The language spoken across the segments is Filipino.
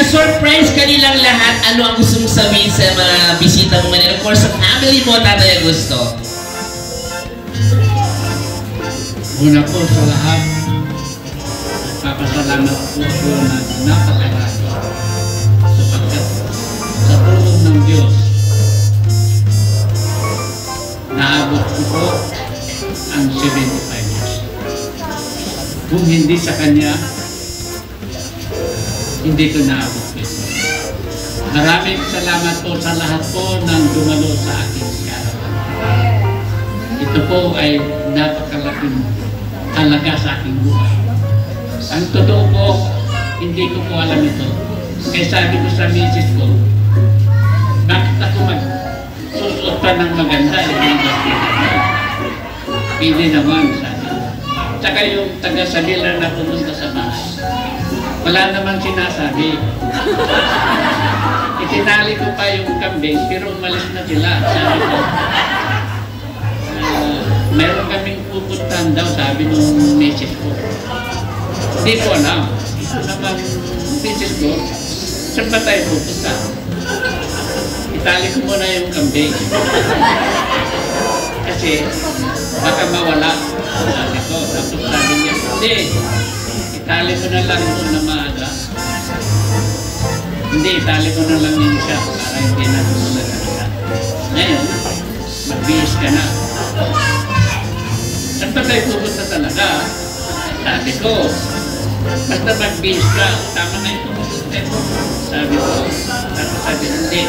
na-surprise kanilang lahat. Ano ang gusto mong sabihin sa mga bisita mo ngayon? Of course, sa family mo, Tatay Augusto. Una po sa lahat, papasalamat po ako na napakarami sapagkat sa tulong ng Diyos, naabot ko po ang 75 years. Kung hindi sa Kanya, hindi ko naabot ito. Maraming salamat po sa lahat po ng dumalo sa aking karawan. Ito po ay napakalaking halaga sa aking buhay. Ang totoo po, hindi ko po alam ito. Kaya sabi ko sa misis ko, bakit ako magsusuot pa ng maganda? Hindi naman, sabi. Tsaka yung taga-sabila na pumunta sa bahay, wala naman sinasabi. Itinali ko pa yung kambing, pero umalis na sila. Sabi ko, meron kaming pupuntahan daw, sabi nung misis ko. Hindi ko alam. Ito naman misis ko, saan ba tayo pupunta? Itali ko muna yung kambing. Kasi baka mawala. Sabi ko, tapos sabi niya, hindi. Itali mo na lang doon na maaga. Hindi, itali ko na lang yung siya para hindi na tumulan na siya. Ngayon, magbihis ka na. Saan ba tayo pupunta talaga? Sabi ko, basta magbihis ka, tama na yung pupunta. Sabi ko, sabi hindi.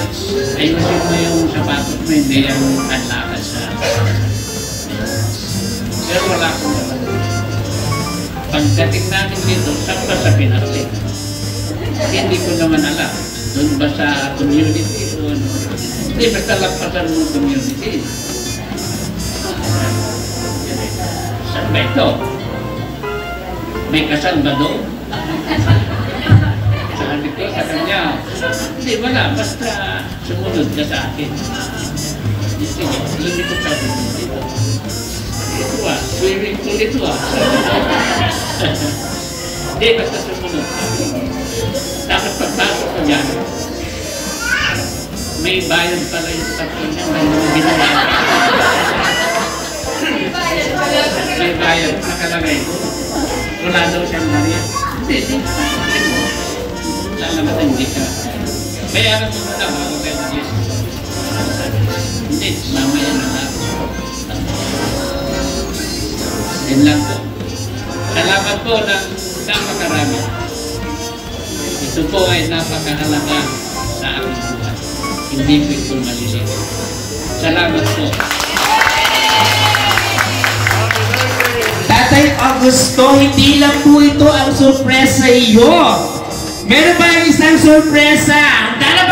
Ayusin mo yung sapatos mo, hindi yung kanlakas sa. Pero wala akong naman. Pagdating namin dito, saan ba sa Pinasig? Hindi ko naman alam. Doon ba sa community o ano? Hindi, basta lampasan mo community. Saan ba ito? May kasal ba doon? Sabi ko sa kanya, hindi, wala. Basta sumunod ka sa akin. Sige, hindi ko sabi dito. Ito swimming pool ito Hindi, basta sumunod ka. Dapat pagpasok ko dyan, may bayan pala yung tatlo niya, may ginawa. May bayan, nakalagay ko. Wala daw siyang Maria. Hindi. Lalamat na hindi ka. Bayaran mo na lang ako kayo ng Jesus. Hindi, mamaya na lang. Yan lang po. Salamat po ng napakarami. Ito po ay napakahalaga sa aking buhay. Hindi ko ito malilit. Salamat po. Tatay Augusto, hindi lang po ito ang sorpresa iyo. Meron pa ang isang sorpresa. Handa na ba